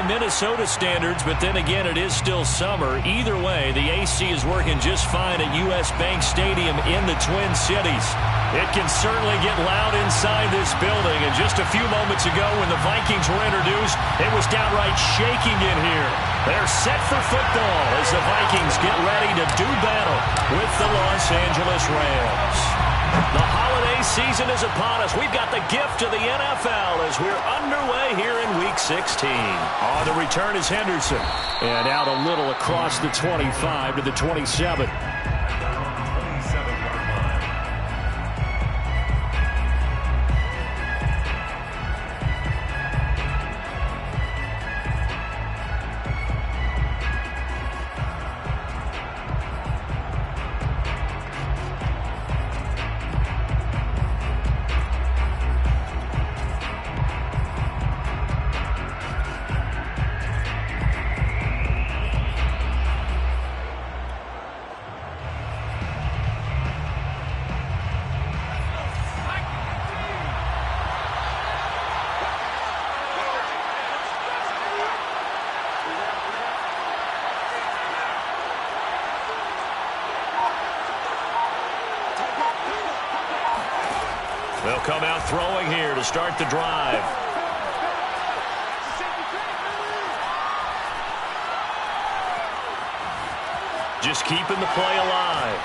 Minnesota standards, but then again, it is still summer. Either way, the AC is working just fine at U.S. Bank Stadium in the Twin Cities. It can certainly get loud inside this building, and just a few moments ago when the Vikings were introduced, it was downright shaking in here. They're set for football as the Vikings get ready to do battle with the Los Angeles Rams. The holiday season is upon us. We've got the gift of the NFL as we're underway here in Week 16. On the return is Henderson. And out a little across the 25 to the 27. They'll come out throwing here to start the drive. Just keeping the play alive.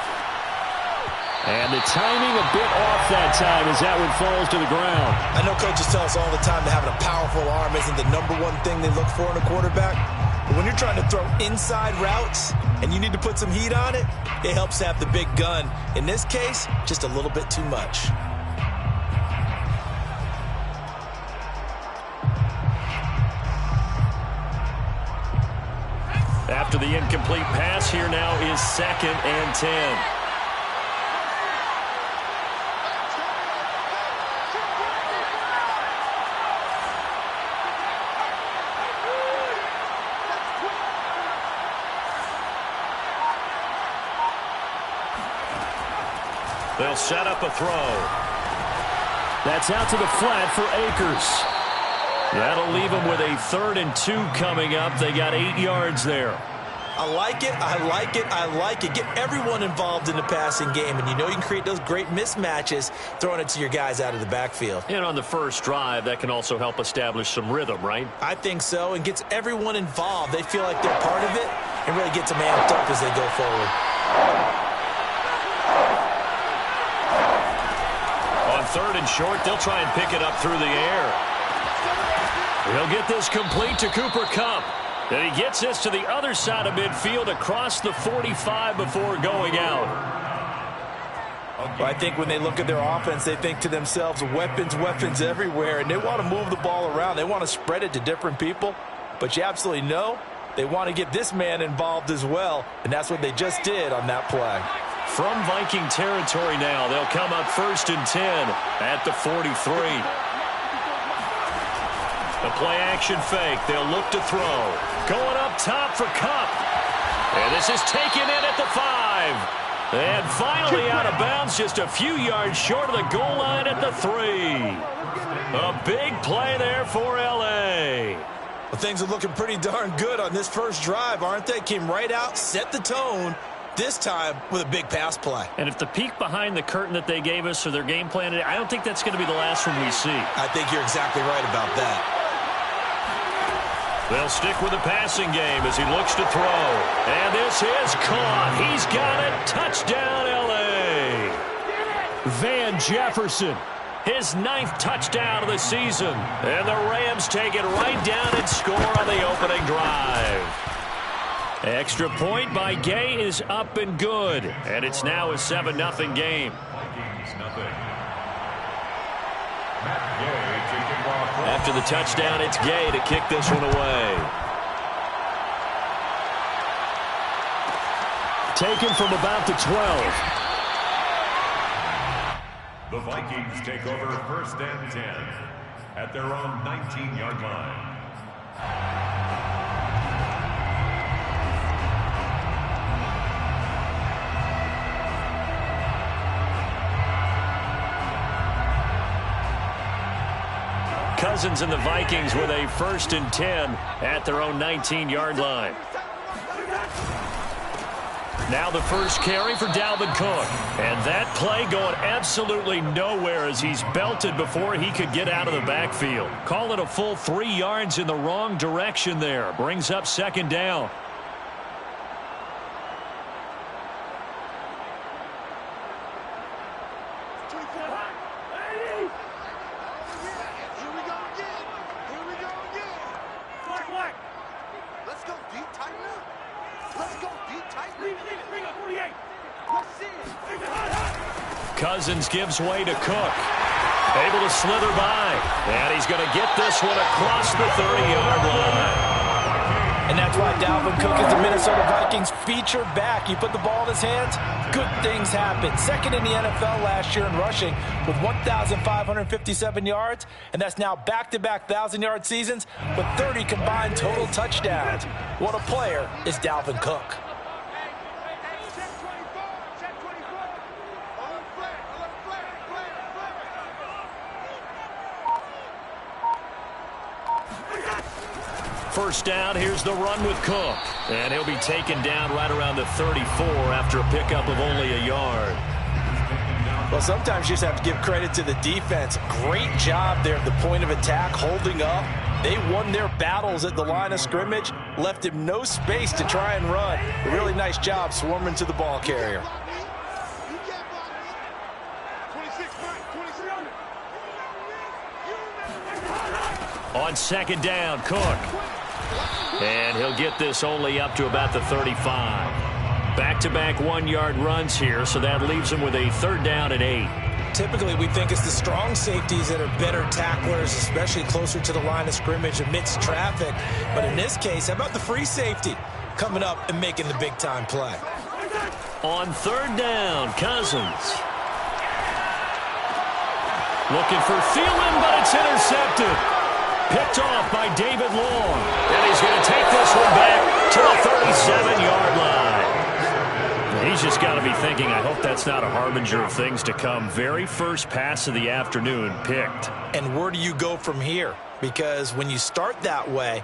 And the timing a bit off that time as that one falls to the ground. I know coaches tell us all the time that having a powerful arm isn't the #1 thing they look for in a quarterback. But when you're trying to throw inside routes and you need to put some heat on it, it helps to have the big gun. In this case, just a little bit too much. After the incomplete pass, here now is 2nd and 10. They'll set up a throw. That's out to the flat for Akers. That'll leave them with a 3rd and 2 coming up. They got 8 yards there. I like it, I like it, I like it. Get everyone involved in the passing game, and you know you can create those great mismatches throwing it to your guys out of the backfield. And on the first drive, that can also help establish some rhythm, right? I think so, and gets everyone involved. They feel like they're part of it and really get them amped up as they go forward. On 3rd and short, they'll try and pick it up through the air. He'll get this complete to Cooper Kupp. And he gets this to the other side of midfield across the 45 before going out. Well, I think when they look at their offense, they think to themselves, weapons, weapons everywhere, and they want to move the ball around. They want to spread it to different people. But you absolutely know they want to get this man involved as well, and that's what they just did on that play. From Viking territory now, they'll come up 1st and 10 at the 43. The play-action fake. They'll look to throw. Going up top for Kupp. And this is taken in at the 5. And finally out of bounds, just a few yards short of the goal line at the 3. A big play there for L.A. Well, things are looking pretty darn good on this first drive, aren't they? Came right out, set the tone, this time with a big pass play. And if the peek behind the curtain that they gave us or their game plan, I don't think that's going to be the last one we see. I think you're exactly right about that. They'll stick with the passing game as he looks to throw. And this is caught. He's got it. Touchdown, L.A. Van Jefferson. His 9th touchdown of the season. And the Rams take it right down and score on the opening drive. Extra point by Gay is up and good. And it's now a 7-0 game. After the touchdown, it's Gay to kick this one away. Taken from about the 12. The Vikings take over 1st and 10 at their own 19-yard line. Cousins and the Vikings with a 1st and 10 at their own 19-yard line. Now the first carry for Dalvin Cook. And that play going absolutely nowhere as he's belted before he could get out of the backfield. Call it a full 3 yards in the wrong direction there. Brings up 2nd down. Cousins gives way to Cook. Able to slither by. And he's going to get this one across the 30-yard line. And that's why Dalvin Cook is the Minnesota Vikings featured back. You put the ball in his hands, good things happen. 2nd in the NFL last year in rushing with 1,557 yards. And that's now back-to-back 1,000-yard seasons with 30 combined total touchdowns. What a player is Dalvin Cook. First down, here's the run with Cook. And he'll be taken down right around the 34 after a pickup of only a yard. Well, sometimes you just have to give credit to the defense. Great job there at the point of attack, holding up. They won their battles at the line of scrimmage, left him no space to try and run. A really nice job swarming to the ball carrier. On 2nd down, Cook. And he'll get this only up to about the 35. Back-to-back 1-yard runs here, so that leaves him with a 3rd down and 8. Typically, we think it's the strong safeties that are better tacklers, especially closer to the line of scrimmage amidst traffic. But in this case, how about the free safety coming up and making the big-time play? On 3rd down, Cousins. Looking for Thielen, but it's intercepted. Picked off by David Long. And he's going to take this one back to the 37-yard line. He's just got to be thinking, I hope that's not a harbinger of things to come. Very first pass of the afternoon picked. And where do you go from here? Because when you start that way,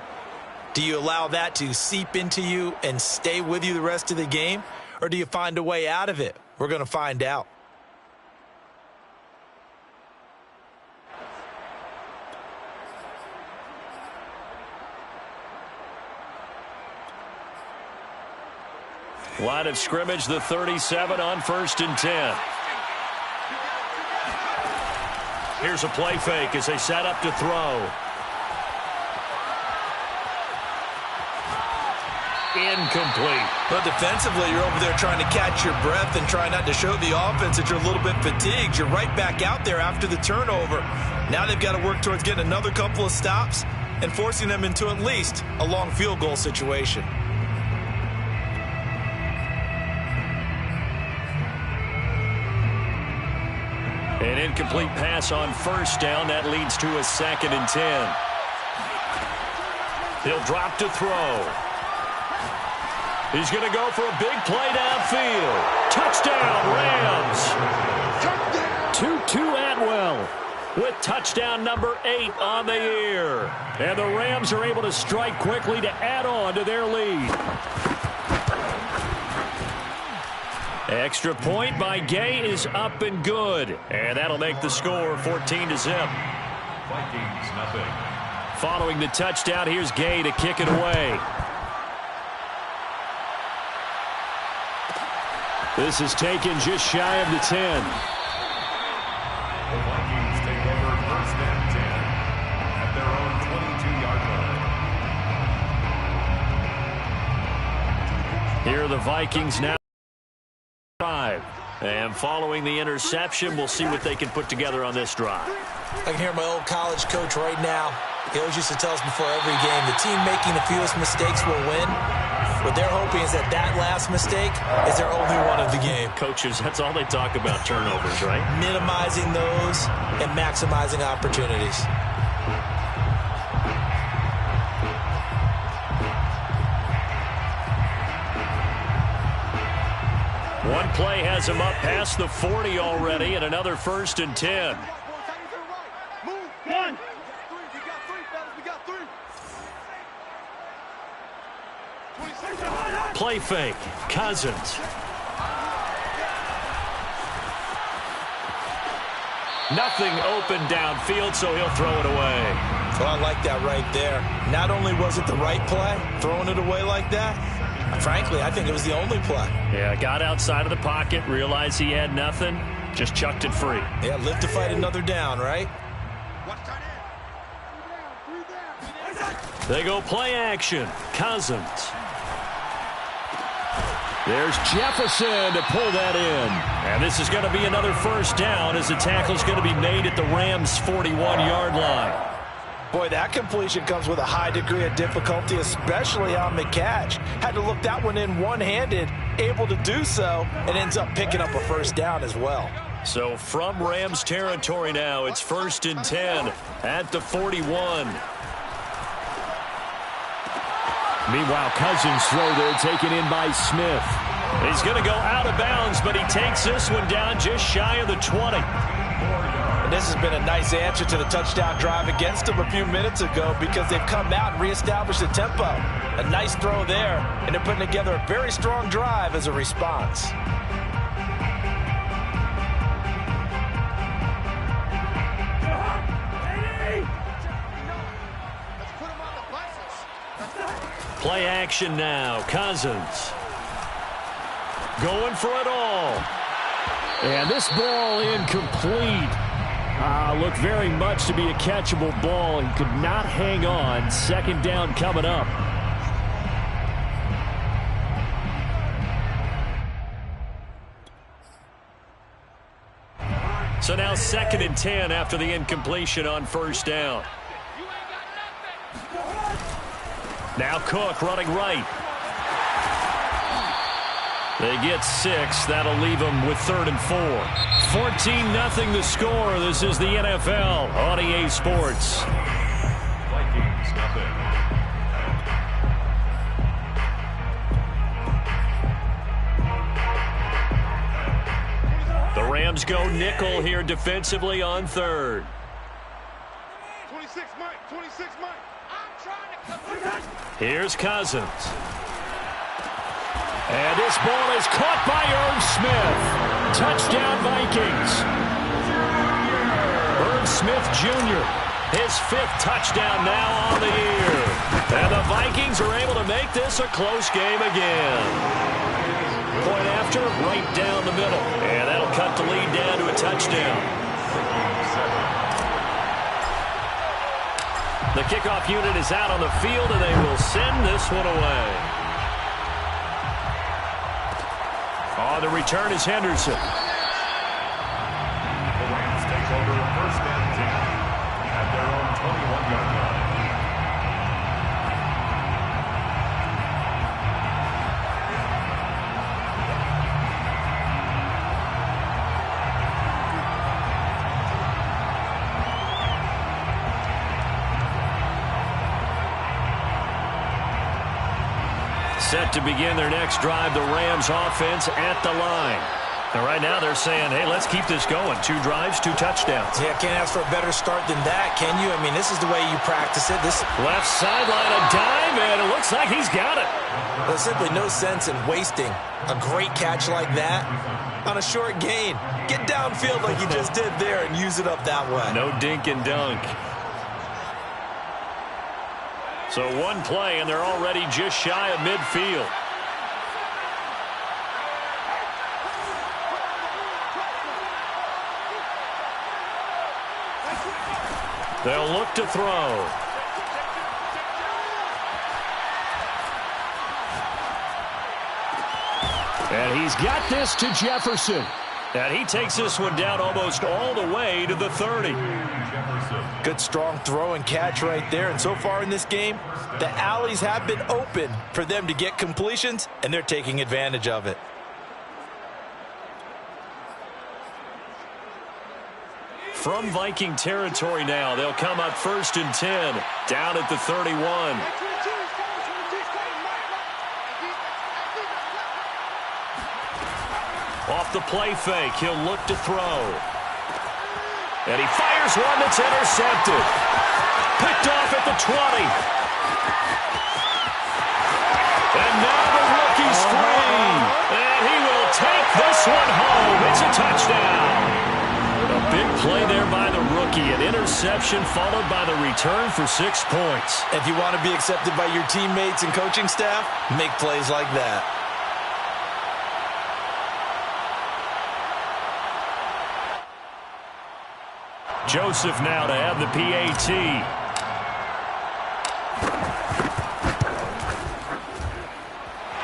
do you allow that to seep into you and stay with you the rest of the game? Or do you find a way out of it? We're going to find out. Line of scrimmage, the 37 on 1st and 10. Here's a play fake as they set up to throw. Incomplete. But defensively, you're over there trying to catch your breath and try not to show the offense that you're a little bit fatigued. You're right back out there after the turnover. Now they've got to work towards getting another couple of stops and forcing them into at least a long field goal situation. An incomplete pass on 1st down. That leads to a 2nd and 10. He'll drop to throw. He's going to go for a big play downfield. Touchdown, Rams. Tutu Atwell with touchdown number 8 on the year. And the Rams are able to strike quickly to add on to their lead. Extra point by Gay is up and good. And that'll make the score 14-0. Vikings, nothing. Following the touchdown, here's Gay to kick it away. This is taken just shy of the 10. The Vikings take over 1st and 10 at their own 22-yard line. Here are the Vikings now. 5. And following the interception, we'll see what they can put together on this drive. I can hear my old college coach right now. He always used to tell us before every game, the team making the fewest mistakes will win. What they're hoping is that last mistake is their only one of the game. Coaches, that's all they talk about, turnovers, right? Minimizing those and maximizing opportunities. One play has him up past the 40 already, and another 1st and 10. Play fake. Cousins. Nothing open downfield, so he'll throw it away. Well, I like that right there. Not only was it the right play, throwing it away like that, frankly, I think it was the only play. Yeah, got outside of the pocket, realized he had nothing, just chucked it free. Yeah, live to fight another down, right? They go play action. Cousins. There's Jefferson to pull that in. And this is going to be another first down as the tackle's going to be made at the Rams' 41-yard line. Boy, that completion comes with a high degree of difficulty, especially on the catch. Had to look that one in one-handed, able to do so, and ends up picking up a first down as well. So from Rams territory now, it's 1st and 10 at the 41. Meanwhile, Cousins throw there taken in by Smith. He's going to go out of bounds, but he takes this one down just shy of the 20. And this has been a nice answer to the touchdown drive against them a few minutes ago because they've come out and reestablished the tempo. A nice throw there, and they're putting together a very strong drive as a response. Play action now. Cousins. Going for it all. And this ball incomplete. Looked very much to be a catchable ball. He could not hang on. 2nd down coming up. So now 2nd and 10 after the incompletion on 1st down. Now Cook running right. They get 6. That'll leave them with 3rd and 4. 14-0 the score. This is the NFL on EA Sports. Vikings nothing. The Rams go nickel here defensively on 3rd. 26 Mike, 26 Mike. I'm trying to come. Here's Cousins. And this ball is caught by Irv Smith. Touchdown Vikings. Irv Smith Jr., his 5th touchdown now on the year. And the Vikings are able to make this a close game again. Point after, right down the middle. And that'll cut the lead down to a touchdown. The kickoff unit is out on the field, and they will send this one away. On the return is Henderson. The Rams take over 1st and 10 at their own 21-yard line. Set to begin their next drive, the Rams offense at the line. And right now they're saying, hey, let's keep this going. 2 drives, 2 touchdowns. Yeah, can't ask for a better start than that, can you? I mean, this is the way you practice it. This Left sideline, a dive, and it looks like he's got it. There's simply no sense in wasting a great catch like that on a short gain. Get downfield like you just did there and use it up that way. No dink and dunk. So 1 play, and they're already just shy of midfield. They'll look to throw. And he's got this to Jefferson. And he takes this one down almost all the way to the 30. Good strong throw and catch right there. And so far in this game, the alleys have been open for them to get completions, and they're taking advantage of it. From Viking territory now, they'll come up 1st and 10, down at the 31. Off the play fake, he'll look to throw. And he fires one that's intercepted. Picked off at the 20. And one home. It's a touchdown. A big play there by the rookie. An interception followed by the return for 6 points. If you want to be accepted by your teammates and coaching staff, make plays like that. Joseph now to have the PAT.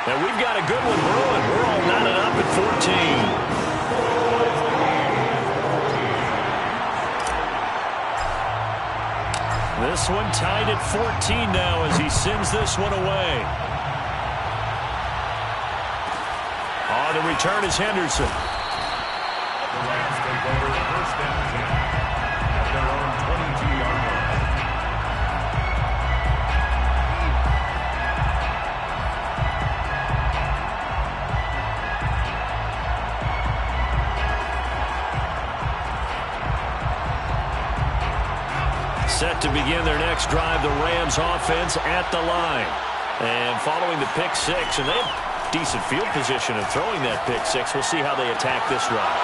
And we've got a good one brewing. We're all knotted up at 14. This one tied at 14 now as he sends this one away. On the return is Henderson. The Rams take over first and 10 at their own 22-yard line. Set to begin their next drive, the Rams offense at the line. And following the pick six, and they have decent field position in throwing that pick six. We'll see how they attack this drive.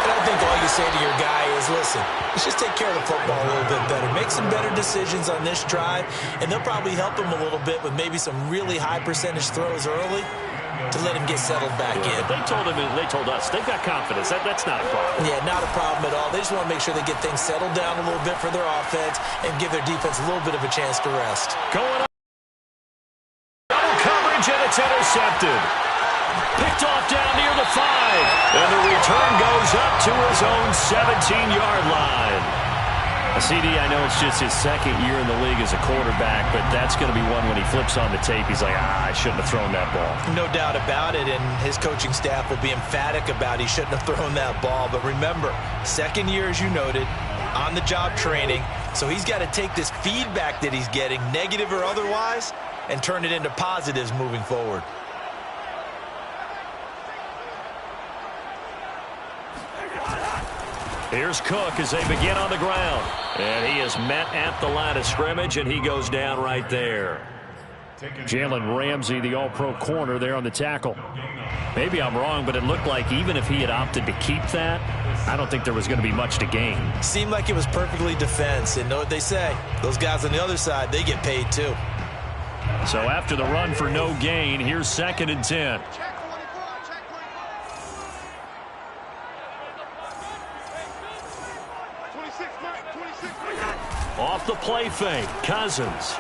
And I think all you say to your guy is, listen, let's just take care of the football a little bit better. Make some better decisions on this drive, and they'll probably help him a little bit with maybe some really high percentage throws early to let him get settled back in. But they told us they've got confidence. That's not a problem. Yeah, not a problem at all. They just want to make sure they get things settled down a little bit for their offense and give their defense a little bit of a chance to rest. Going up. Double coverage, and it's intercepted. Picked off down near the 5. And the return goes up to his own 17-yard line. CD, I know it's just his second year in the league as a quarterback, but that's going to be one when he flips on the tape. He's like, I shouldn't have thrown that ball. No doubt about it, and his coaching staff will be emphatic about he shouldn't have thrown that ball. But remember, second year, as you noted, on-the-job training, so he's got to take this feedback that he's getting, negative or otherwise, and turn it into positives moving forward. Here's Cook as they begin on the ground. And he is met at the line of scrimmage, and he goes down right there. Jalen Ramsey, the all-pro corner there on the tackle. Maybe I'm wrong, but it looked like even if he had opted to keep that, I don't think there was going to be much to gain. Seemed like it was perfectly defense. And know what they say, those guys on the other side, they get paid too. So after the run for no gain, here's 2nd and 10. Off the play fake, Cousins.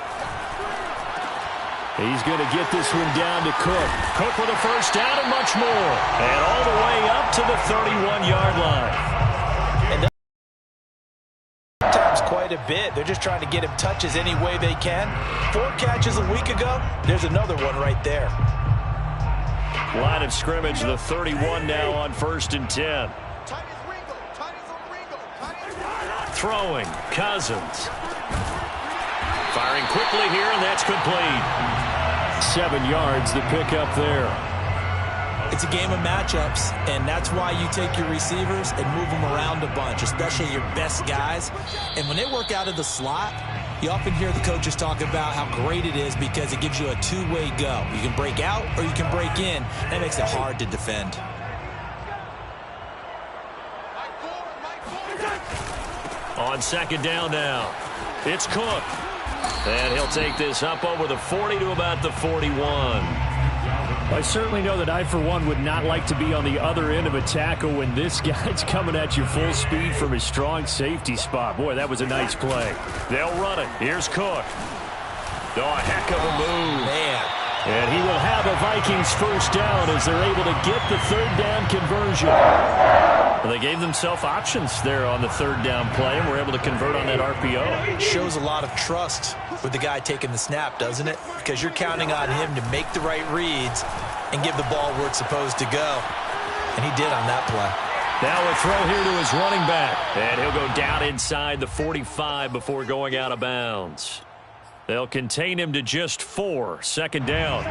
He's going to get this one down to Cook. Cook with a first down and much more. And all the way up to the 31-yard line. And sometimes quite a bit. They're just trying to get him touches any way they can. 4 catches a week ago. There's another one right there. Line of scrimmage, the 31 now on 1st and 10. Throwing, Cousins. Firing quickly here, and that's complete. 7 yards, the pickup there. It's a game of matchups, and that's why you take your receivers and move them around a bunch, especially your best guys. And when they work out of the slot, you often hear the coaches talk about how great it is because it gives you a two-way go. You can break out or you can break in. That makes it hard to defend. On 2nd down now, it's Cook. And he'll take this up over the 40 to about the 41. I certainly know that I, for one, would not like to be on the other end of a tackle when this guy's coming at you full speed from his strong safety spot. Boy, that was a nice play. They'll run it. Here's Cook. Oh, a heck of a move. Man. And he will have a Vikings first down as they're able to get the 3rd down conversion. Well, they gave themselves options there on the 3rd down play, and were able to convert on that RPO. Shows a lot of trust with the guy taking the snap, doesn't it? Because you're counting on him to make the right reads and give the ball where it's supposed to go. And he did on that play. Now a throw here to his running back. And he'll go down inside the 45 before going out of bounds. They'll contain him to just 4. 2nd down.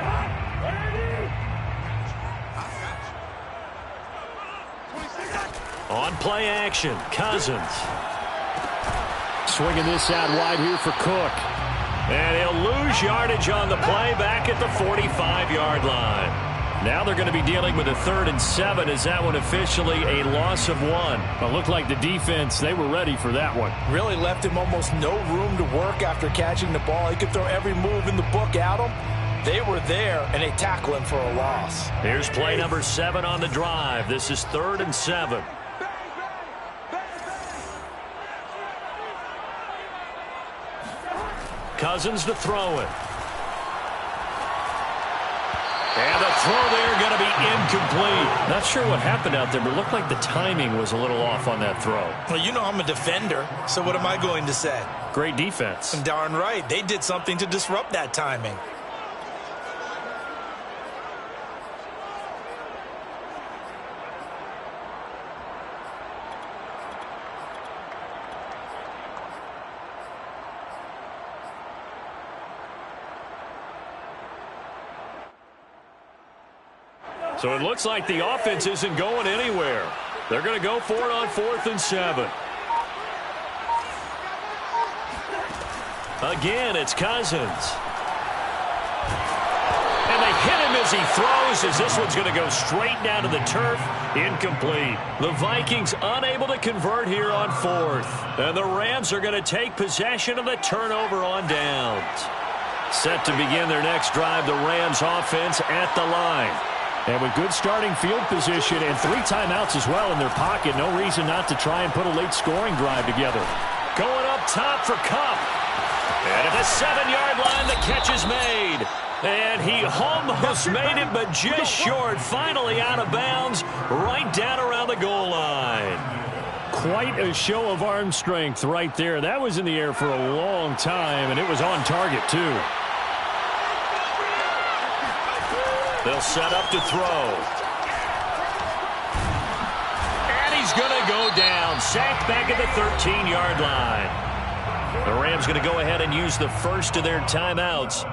On play action, Cousins. Swinging this out wide here for Cook. And he'll lose yardage on the play back at the 45-yard line. Now they're going to be dealing with a 3rd and 7. Is that one officially a loss of 1? Well, it looked like the defense, they were ready for that one. Really left him almost no room to work after catching the ball. He could throw every move in the book at him. They were there, and they tackle him for a loss. Here's play number 7 on the drive. This is 3rd and 7. Cousins to throw it. And the throw there going to be incomplete. Not sure what happened out there, but it looked like the timing was a little off on that throw. Well, you know I'm a defender, so what am I going to say? Great defense. Darn right. They did something to disrupt that timing. So it looks like the offense isn't going anywhere. They're going to go for it on 4th and 7. Again, it's Cousins. And they hit him as he throws, as this one's going to go straight down to the turf. Incomplete. The Vikings unable to convert here on 4th. And the Rams are going to take possession of the turnover on downs. Set to begin their next drive, the Rams offense at the line. And with good starting field position and 3 timeouts as well in their pocket, no reason not to try and put a late scoring drive together. Going up top for Kupp. And at the 7-yard line, the catch is made. And he almost made it, but just short. Finally out of bounds, right down around the goal line. Quite a show of arm strength right there. That was in the air for a long time, and it was on target, too. They'll set up to throw. And he's going to go down. Sacked back at the 13-yard line. The Rams going to go ahead and use the first of their timeouts,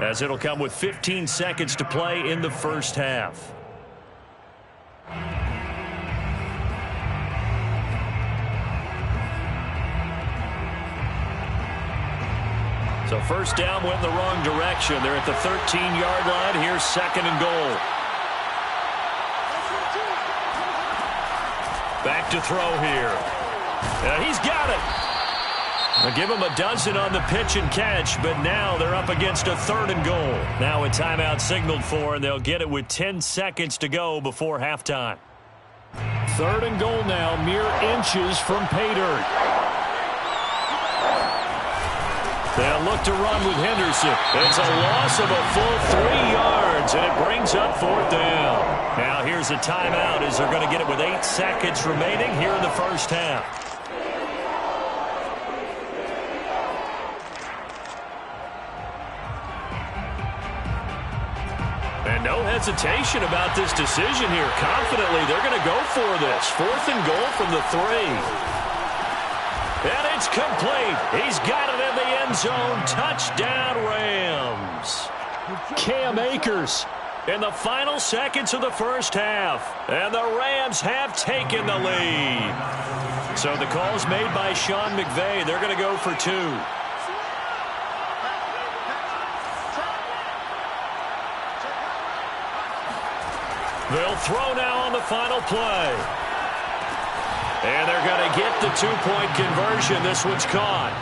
as it'll come with 15 seconds to play in the first half. So first down went in the wrong direction. They're at the 13-yard line. Here's 2nd and goal. Back to throw here. He's got it. I'll give him a dozen on the pitch and catch, but now they're up against a 3rd and goal. Now a timeout signaled for, and they'll get it with 10 seconds to go before halftime. 3rd and goal now, mere inches from pay dirt. They'll look to run with Henderson. It's a loss of a full 3 yards, and it brings up 4th down. Now here's a timeout as they're going to get it with 8 seconds remaining here in the first half. And no hesitation about this decision here. Confidently, they're going to go for this. 4th and goal from the 3. And it's complete. He's got it in the end zone. Touchdown, Rams. Cam Akers in the final seconds of the first half. And the Rams have taken the lead. So the call's made by Sean McVay. They're going to go for 2. They'll throw now on the final play. And they're going to get the 2-point conversion. This one's caught.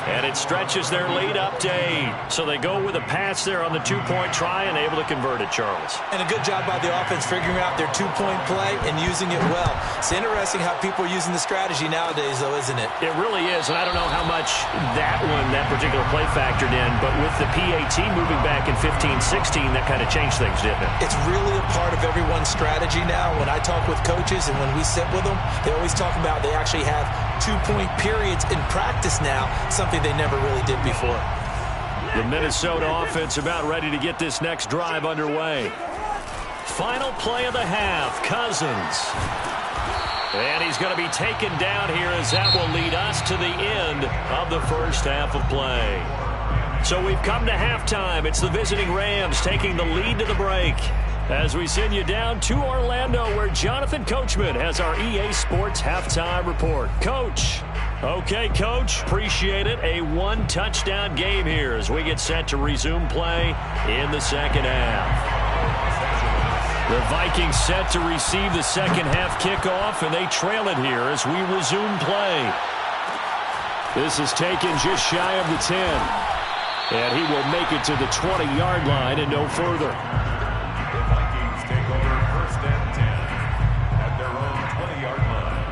And it stretches their lead up to 8. So they go with a pass there on the 2-point try and able to convert it, Charles. And a good job by the offense figuring out their 2-point play and using it well. It's interesting how people are using the strategy nowadays, though, isn't it? It really is, and I don't know how much that particular play factored in, but with the PAT moving back in 15-16, that kind of changed things, didn't it? It's really a part of everyone's strategy now. When I talk with coaches and when we sit with them, they always talk about they actually have 2-point periods in practice now, something they never really did before. The Minnesota offense about ready to get this next drive underway. Final play of the half, Cousins. And he's going to be taken down here as that will lead us to the end of the first half of play. So we've come to halftime. It's the visiting Rams taking the lead to the break. As we send you down to Orlando, where Jonathan Coachman has our EA Sports Halftime Report. Coach. Okay, Coach. Appreciate it. A 1-touchdown game here as we get set to resume play in the second half. The Vikings set to receive the second half kickoff, and they trail it here as we resume play. This is taken just shy of the 10. And he will make it to the 20-yard line and no further. The Vikings take over first and 10 at their own 20-yard line.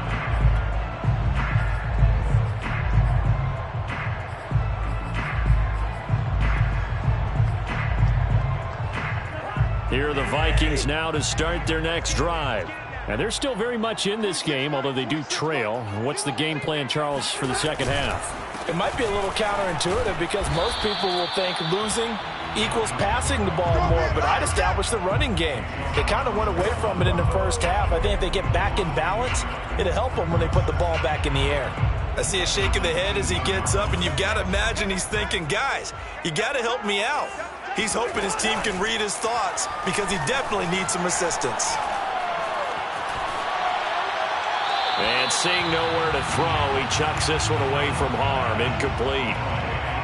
Here are the Vikings now to start their next drive. And they're still very much in this game, although they do trail. What's the game plan, Charles, for the second half? It might be a little counterintuitive because most people will think losing equals passing the ball more, but I'd establish the running game. They kind of went away from it in the first half. I think if they get back in balance, it'll help them when they put the ball back in the air. I see a shake of the head as he gets up, and you've got to imagine he's thinking, guys, you got to help me out. He's hoping his team can read his thoughts because he definitely needs some assistance. And seeing nowhere to throw, he chucks this one away from harm. Incomplete.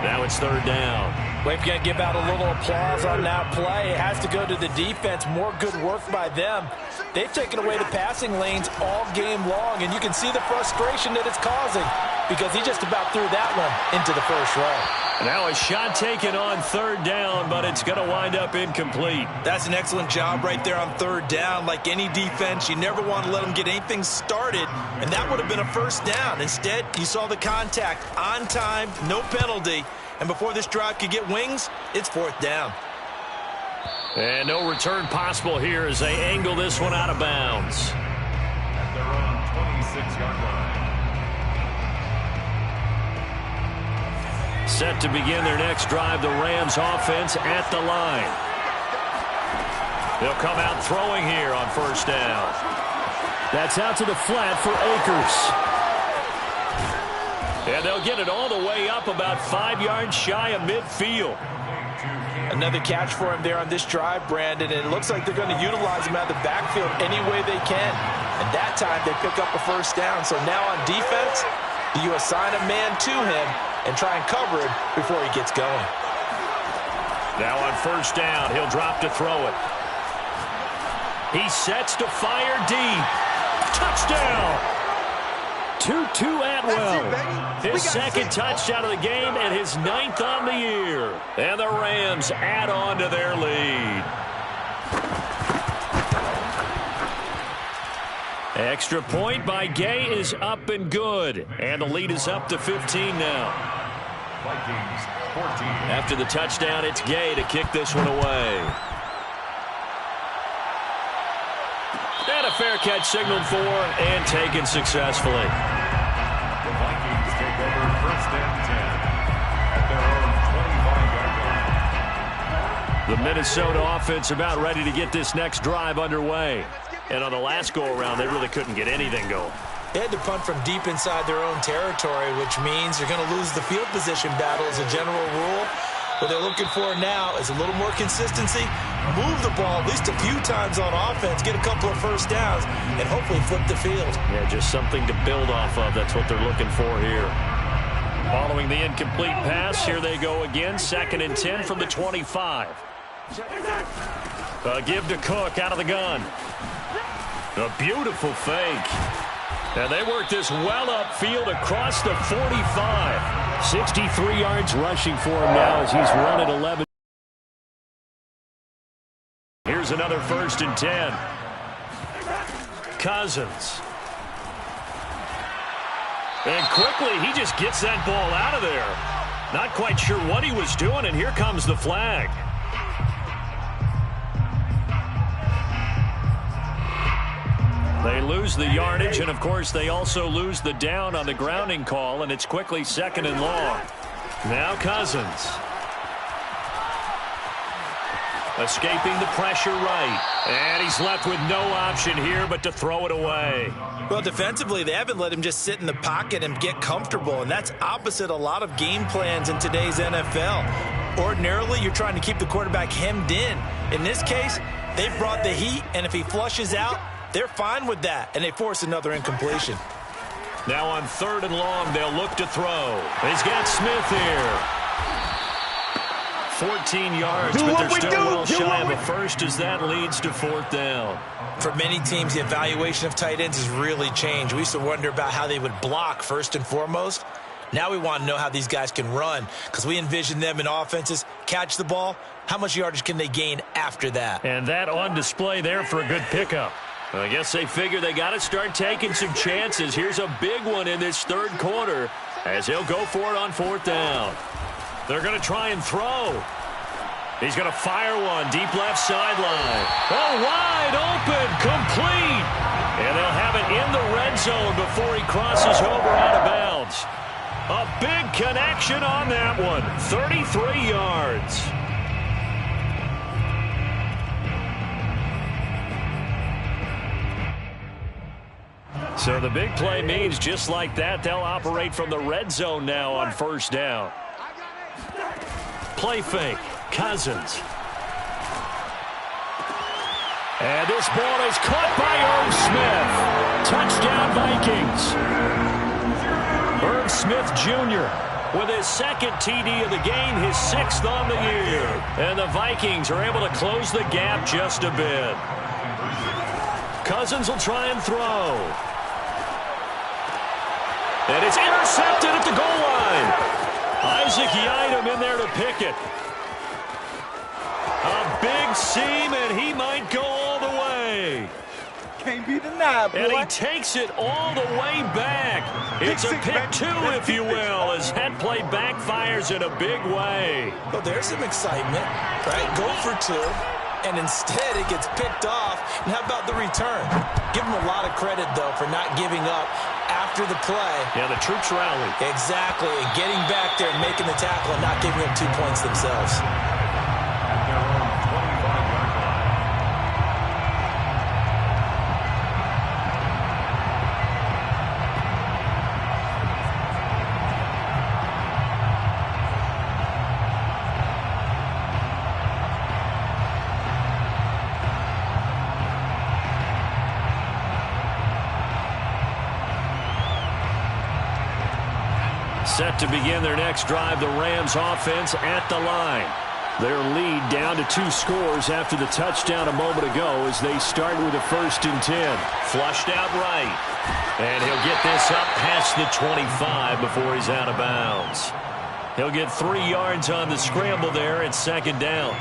Now it's third down. We're going to give out a little applause on that play. It has to go to the defense. More good work by them. They've taken away the passing lanes all game long, and you can see the frustration that it's causing because he just about threw that one into the first row. Now a shot taken on third down, but it's going to wind up incomplete. That's an excellent job right there on third down. Like any defense, you never want to let them get anything started, and that would have been a first down. Instead, you saw the contact on time, no penalty, and before this drive could get wings, it's fourth down. And no return possible here as they angle this one out of bounds. At their own 26-yard line. Set to begin their next drive, the Rams offense at the line. They'll come out throwing here on first down. That's out to the flat for Akers. And they'll get it all the way up about 5 yards shy of midfield. Another catch for him there on this drive, Brandon, and it looks like they're going to utilize him out of the backfield any way they can. And that time they pick up a first down. So now on defense, do you assign a man to him and try and cover it before he gets going? Now on first down, he'll drop to throw it. He sets to fire deep. Touchdown! Tutu Atwell. His second touchdown of the game and his 9th on the year. And the Rams add on to their lead. Extra point by Gay is up and good. And the lead is up to 15 now. Vikings 14. After the touchdown, it's Gay to kick this one away. And a fair catch signaled for and taken successfully. The Vikings take over first and 10 at their own 25-yard line. The Minnesota offense about ready to get this next drive underway. And on the last go-around, they really couldn't get anything going. They had to punt from deep inside their own territory, which means they're going to lose the field position battle as a general rule. What they're looking for now is a little more consistency, move the ball at least a few times on offense, get a couple of first downs, and hopefully flip the field. Yeah, just something to build off of. That's what they're looking for here. Following the incomplete pass, here they go again. 2nd and 10 from the 25. A give to Cook out of the gun. A beautiful fake. And they work this well upfield across the 45. 63 yards rushing for him now as he's run at 11. Here's another 1st and 10. Cousins. And quickly, he just gets that ball out of there. Not quite sure what he was doing, and here comes the flag. They lose the yardage, and of course they also lose the down on the grounding call, and it's quickly 2nd and long. Now Cousins. Escaping the pressure right. And he's left with no option here but to throw it away. Well, defensively, they haven't let him just sit in the pocket and get comfortable, and that's opposite a lot of game plans in today's NFL. Ordinarily, you're trying to keep the quarterback hemmed in. In this case, they've brought the heat, and if he flushes out, they're fine with that, and they force another incompletion. Now on 3rd and long, they'll look to throw. He's got Smith here. 14 yards, but they're still well shy of a first as that leads to 4th down. For many teams, the evaluation of tight ends has really changed. We used to wonder about how they would block first and foremost. Now we want to know how these guys can run, because we envision them in offenses, catch the ball, how much yardage can they gain after that? And that on display there for a good pickup. I guess they figure they got to start taking some chances. Here's a big one in this 3rd quarter as he'll go for it on 4th down. They're going to try and throw. He's going to fire one deep left sideline. Oh, wide open, complete. And they'll have it in the red zone before he crosses over out of bounds. A big connection on that one. 33 yards. So the big play means just like that, they'll operate from the red zone now on 1st down. Play fake. Cousins. And this ball is caught by Irv Smith. Touchdown, Vikings. Irv Smith Jr. with his 2nd TD of the game, his 6th on the year. And the Vikings are able to close the gap just a bit. Cousins will try and throw. And it's intercepted at the goal line. Isaac Yiadom in there to pick it. A big seam, and he might go all the way. Can't be denied, boy. And he takes it all the way back. It's a pick 2, if you will, as that play backfires in a big way. Well, there's some excitement, right? Go for 2, and instead it gets picked off. And how about the return? Give him a lot of credit, though, for not giving up after the play. Yeah, the troops rally. Exactly, and getting back there and making the tackle and not giving up 2 points themselves. Set to begin their next drive, the Rams offense at the line. Their lead down to 2 scores after the touchdown a moment ago as they start with a 1st and 10. Flushed out right. And he'll get this up past the 25 before he's out of bounds. He'll get 3 yards on the scramble there at 2nd down.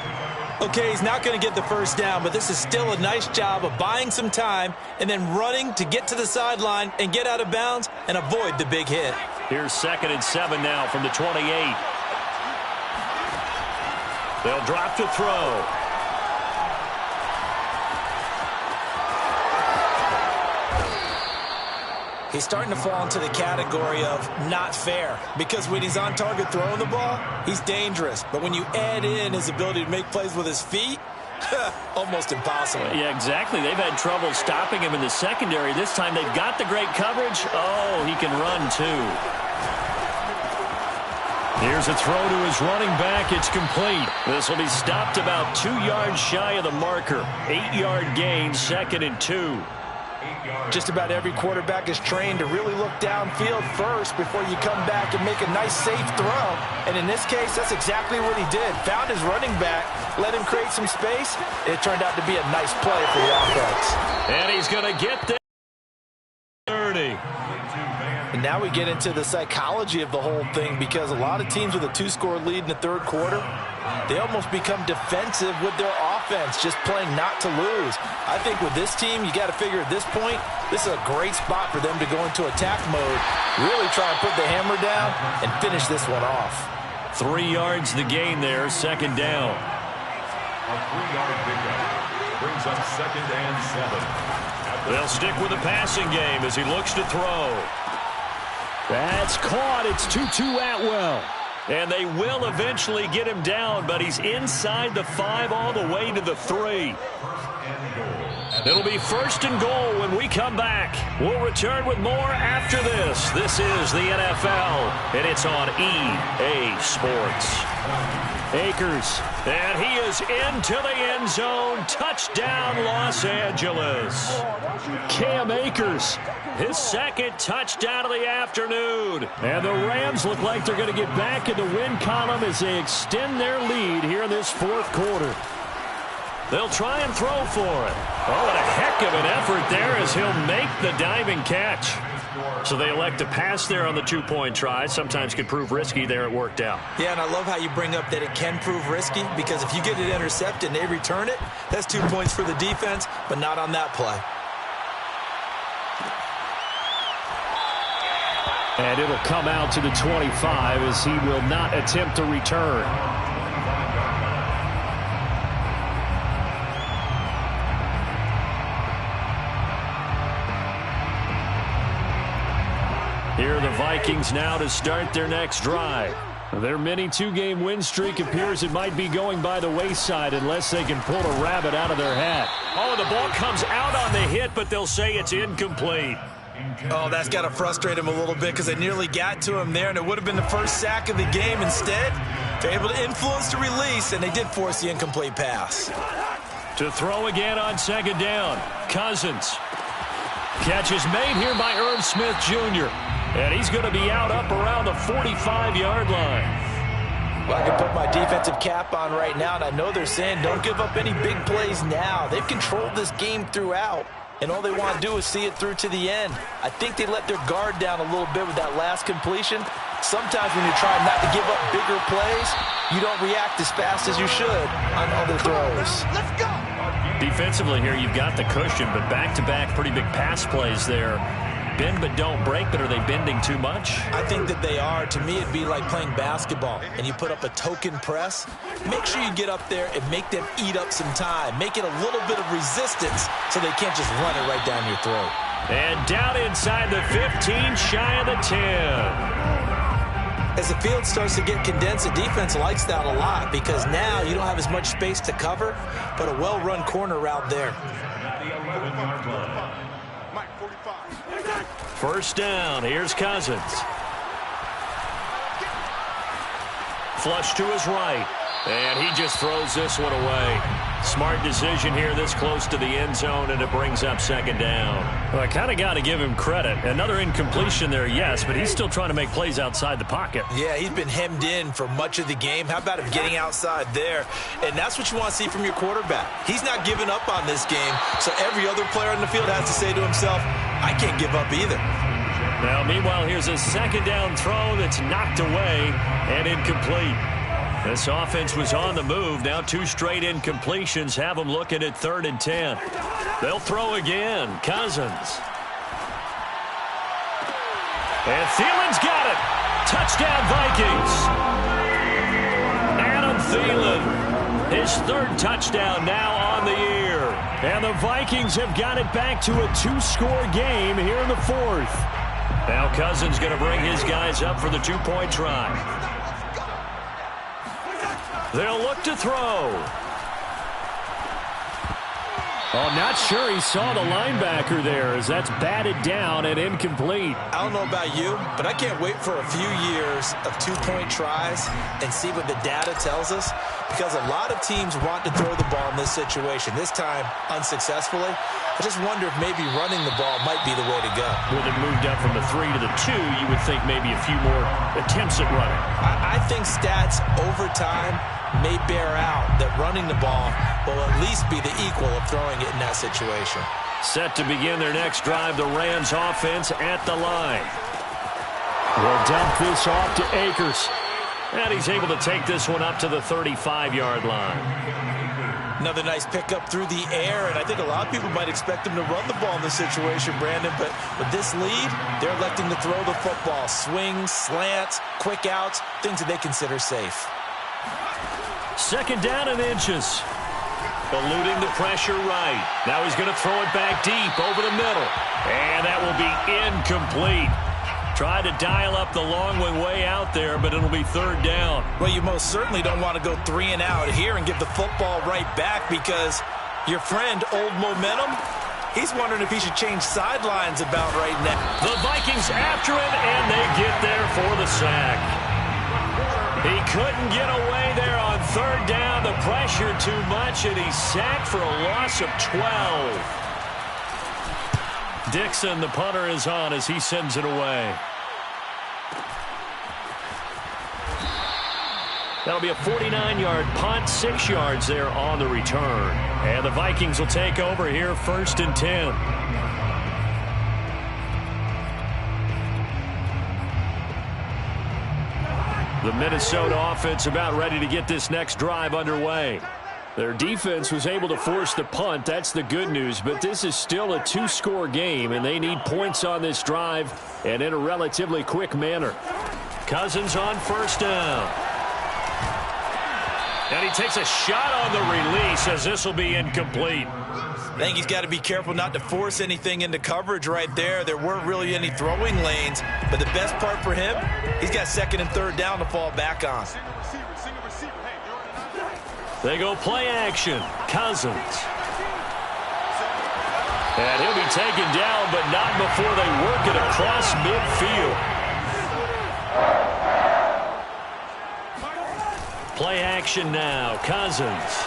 Okay, he's not going to get the 1st down, but this is still a nice job of buying some time and then running to get to the sideline and get out of bounds and avoid the big hit. Here's 2nd and 7 now from the 28. They'll drop to throw. He's starting to fall into the category of not fair, because when he's on target throwing the ball, he's dangerous. But when you add in his ability to make plays with his feet, almost impossible. Yeah, exactly. They've had trouble stopping him in the secondary. This time they've got the great coverage. Oh, he can run too. Here's a throw to his running back. It's complete. This will be stopped about 2 yards shy of the marker. 8-yard gain, 2nd and 2. Just about every quarterback is trained to really look downfield first before you come back and make a nice, safe throw. And in this case, that's exactly what he did. Found his running back, let him create some space. It turned out to be a nice play for the offense. And he's going to get there. 30. And now we get into the psychology of the whole thing, because a lot of teams with a 2-score lead in the 3rd quarter, they almost become defensive with their offense, just playing not to lose. I think with this team, you got to figure at this point, this is a great spot for them to go into attack mode, really try and put the hammer down and finish this one off. 3 yards the gain there, 2nd down. A 3-yard pickup brings up 2nd and 7. They'll stick with the passing game as he looks to throw. That's caught. It's Tutu Atwell. And they will eventually get him down, but he's inside the 5 all the way to the 3. It'll be 1st and goal when we come back. We'll return with more after this. This is the NFL, and it's on EA Sports. Akers, and he is into the end zone. Touchdown, Los Angeles. Cam Akers, his second touchdown of the afternoon. And the Rams look like they're going to get back in the win column as they extend their lead here in this fourth quarter. They'll try and throw for it. Oh, and a heck of an effort there as he'll make the diving catch. So they elect to pass there on the two-point try. Sometimes could prove risky. There it worked out. Yeah, and I love how you bring up that it can prove risky, because if you get it intercepted and they return it, that's 2 points for the defense, but not on that play. And it'll come out to the 25 as he will not attempt to return. Here are the Vikings now to start their next drive. Their mini two-game win streak appears it might be going by the wayside unless they can pull a rabbit out of their hat. Oh, the ball comes out on the hit, but they'll say it's incomplete. Oh, that's got to frustrate him a little bit, because they nearly got to him there, and it would have been the first sack of the game. Instead, they're able to influence the release, and they did force the incomplete pass. To throw again on second down, Cousins. Catch is made here by Irv Smith Jr., and he's going to be out up around the 45-yard line. Well, I can put my defensive cap on right now, and I know they're saying don't give up any big plays now. They've controlled this game throughout, and all they want to do is see it through to the end. I think they let their guard down a little bit with that last completion. Sometimes when you're trying not to give up bigger plays, you don't react as fast as you should on other throws. Let's go. Defensively here, you've got the cushion, but back-to-back pretty big pass plays there. Bend but don't break, but are they bending too much? I think that they are. To me, it'd be like playing basketball, and you put up a token press. Make sure you get up there and make them eat up some time. Make it a little bit of resistance so they can't just run it right down your throat. And down inside the 15, shy of the 10. As the field starts to get condensed, the defense likes that a lot, because now you don't have as much space to cover, but a well-run corner route there. Mike, 45. First down, here's Cousins. Flush to his right, and he just throws this one away. Smart decision here this close to the end zone, and it brings up second down. Well, I kind of got to give him credit. Another incompletion there, yes, but he's still trying to make plays outside the pocket. Yeah, he's been hemmed in for much of the game. How about him getting outside there? And that's what you want to see from your quarterback. He's not giving up on this game, so every other player on the field has to say to himself, I can't give up either. Now, meanwhile, here's a second down throw that's knocked away and incomplete. This offense was on the move. Now 2 straight incompletions have them looking at 3rd and 10. They'll throw again. Cousins. And Thielen's got it. Touchdown, Vikings. Adam Thielen, his 3rd touchdown now on the year. And the Vikings have got it back to a 2-score game here in the 4th. Now Cousins going to bring his guys up for the 2-point try. They'll look to throw. Oh, not sure he saw the linebacker there as that's batted down and incomplete. I don't know about you, but I can't wait for a few years of 2-point tries and see what the data tells us, because a lot of teams want to throw the ball in this situation, this time unsuccessfully. I just wonder if maybe running the ball might be the way to go. With it moved up from the 3 to the 2, you would think maybe a few more attempts at running. I think stats over time may bear out that running the ball will at least be the equal of throwing it in that situation. Set to begin their next drive, the Rams offense at the line. We'll dump this off to Akers. And he's able to take this one up to the 35-yard line. Another nice pickup through the air, and I think a lot of people might expect him to run the ball in this situation, Brandon, but with this lead, they're electing to throw the football. Swings, slants, quick outs, things that they consider safe. Second down and inches. Eluding the pressure right. Now he's going to throw it back deep over the middle. And that will be incomplete. Tried to dial up the long way out there, but it'll be 3rd down. Well, you most certainly don't want to go 3 and out here and give the football right back, because your friend, Old Momentum, he's wondering if he should change sidelines about right now. The Vikings after him, and they get there for the sack. He couldn't get away there on third down, the pressure too much, and he's sacked for a loss of 12. Dixon, the punter, is on as he sends it away. That'll be a 49-yard punt, 6 yards there on the return. And the Vikings will take over here, 1st and 10. The Minnesota offense about ready to get this next drive underway. Their defense was able to force the punt. That's the good news. But this is still a 2-score game, and they need points on this drive and in a relatively quick manner. Cousins on 1st down. And he takes a shot on the release as this will be incomplete. I think he's got to be careful not to force anything into coverage right there. There weren't really any throwing lanes, but the best part for him, he's got 2nd and 3rd down to fall back on. They go play action. Cousins. And he'll be taken down, but not before they work it across midfield. Play action now. Cousins.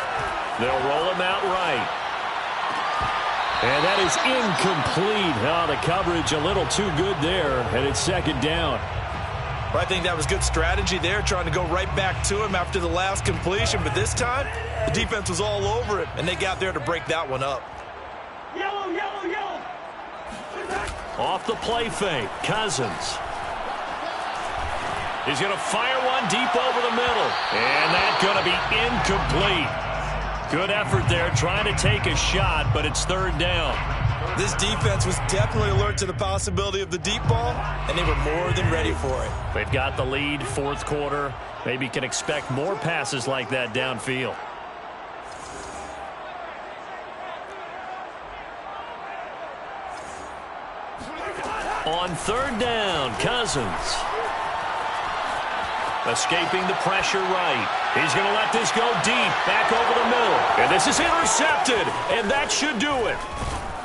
They'll roll him out right. And that is incomplete. Oh, the coverage a little too good there, and it's 2nd down. Well, I think that was good strategy there, trying to go right back to him after the last completion. But this time, the defense was all over it, and they got there to break that one up. Yellow, yellow, yellow. Off the play fake. Cousins. He's going to fire one deep over the middle. And that's going to be incomplete. Good effort there trying to take a shot, but it's 3rd down. This defense was definitely alert to the possibility of the deep ball, and they were more than ready for it. They've got the lead, 4th quarter. Maybe can expect more passes like that downfield. On 3rd down, Cousins. Escaping the pressure right. He's going to let this go deep, back over the middle. And this is intercepted, and that should do it.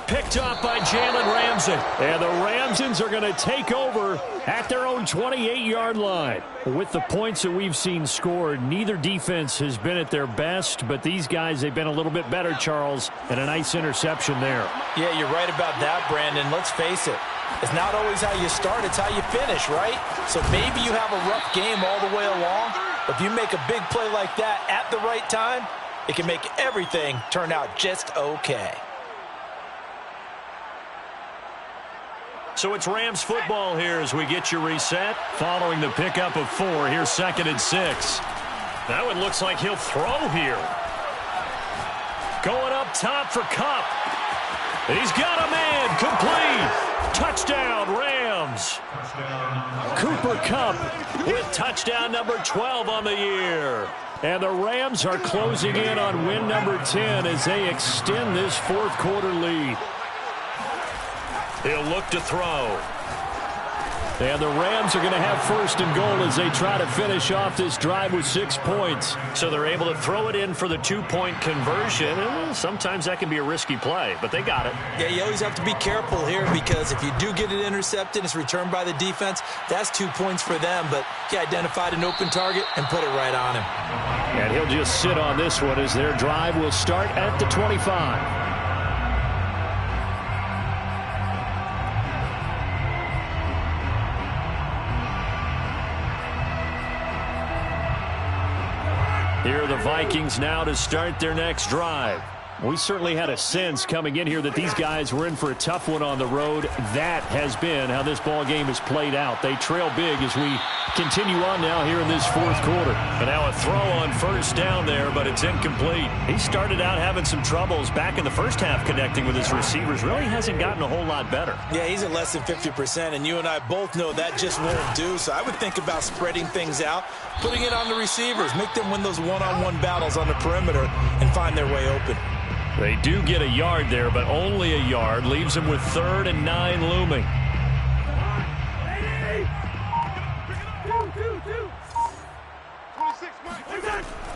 Picked up by Jalen Ramsey. And the Ramsons are going to take over at their own 28-yard line. With the points that we've seen scored, neither defense has been at their best, but these guys, they've been a little bit better, Charles, and a nice interception there. Yeah, you're right about that, Brandon. Let's face it. It's not always how you start, it's how you finish, right? So maybe you have a rough game all the way along, but if you make a big play like that at the right time, it can make everything turn out just okay. So it's Rams football here as we get you reset. Following the pickup of 4, here's 2nd and 6. That one looks like he'll throw here. Going up top for Kupp. He's got a man, complete. Touchdown, Rams. Cooper Kupp with touchdown number 12 on the year. And the Rams are closing in on win number 10 as they extend this 4th quarter lead. He'll look to throw. And the Rams are going to have 1st and goal as they try to finish off this drive with 6 points. So they're able to throw it in for the 2-point conversion. And sometimes that can be a risky play, but they got it. Yeah, you always have to be careful here because if you do get it intercepted, it's returned by the defense. That's 2 points for them, but he identified an open target and put it right on him. And he'll just sit on this one as their drive will start at the 25. Here are the Vikings now to start their next drive. We certainly had a sense coming in here that these guys were in for a tough one on the road. That has been how this ball game has played out. They trail big as we continue on now here in this 4th quarter. And now a throw on 1st down there, but it's incomplete. He started out having some troubles back in the first half connecting with his receivers. Really hasn't gotten a whole lot better. Yeah, he's at less than 50%, and you and I both know that just won't do. So I would think about spreading things out, putting it on the receivers, make them win those one-on-one battles on the perimeter and find their way open. They do get a yard there, but only a yard. Leaves them with 3rd and 9 looming.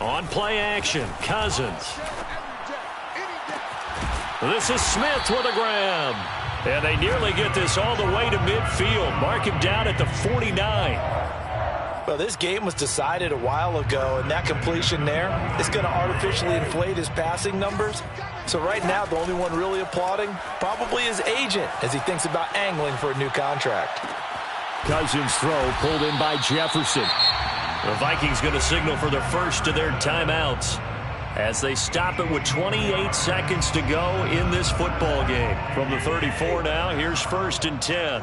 On play action, Cousins. This is Smith with a grab. And they nearly get this all the way to midfield. Mark him down at the 49. Well, this game was decided a while ago, and that completion there is going to artificially inflate his passing numbers. So right now, the only one really applauding probably his agent as he thinks about angling for a new contract. Cousins' throw pulled in by Jefferson. The Vikings going to signal for the first of their timeouts as they stop it with 28 seconds to go in this football game. From the 34 now, here's 1st and 10.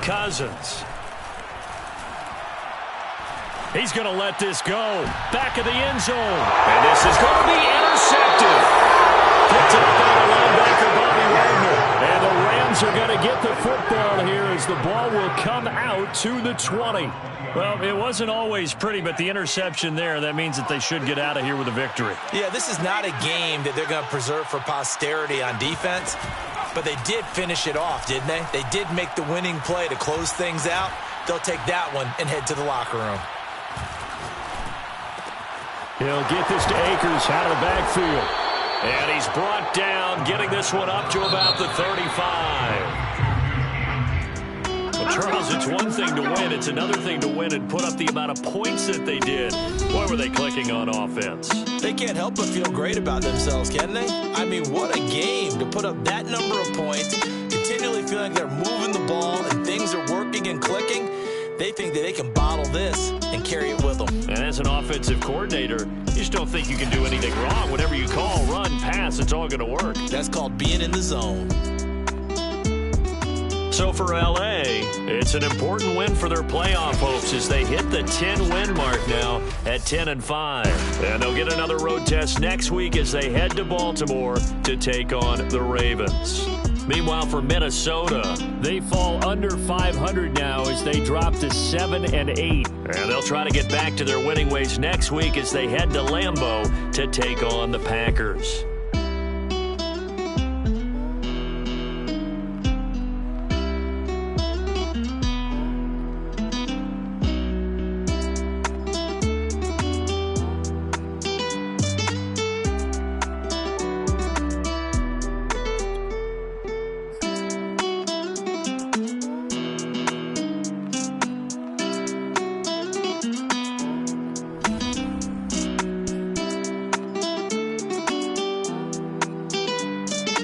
Cousins. He's going to let this go. Back of the end zone. And this is going to be intercepted. Picked up by the linebacker, Bobby Wagner. And the Rams are going to get the football here as the ball will come out to the 20. Well, it wasn't always pretty, but the interception there, that means that they should get out of here with a victory. Yeah, this is not a game that they're going to preserve for posterity on defense, but they did finish it off, didn't they? They did make the winning play to close things out. They'll take that one and head to the locker room. He'll get this to Akers out of the backfield. And he's brought down, getting this one up to about the 35. Well, Charles, it's one thing to win. It's another thing to win and put up the amount of points that they did. What were they clicking on offense? They can't help but feel great about themselves, can they? I mean, what a game to put up that number of points, continually feeling like they're moving the ball and things are working and clicking. They think that they can bottle this and carry it with them. And as an offensive coordinator, you just don't think you can do anything wrong. Whatever you call, run, pass, it's all going to work. That's called being in the zone. So for L.A., it's an important win for their playoff hopes as they hit the 10-win mark now at 10-5. And they'll get another road test next week as they head to Baltimore to take on the Ravens. Meanwhile, for Minnesota, they fall under 500 now as they drop to 7-8. And they'll try to get back to their winning ways next week as they head to Lambeau to take on the Packers.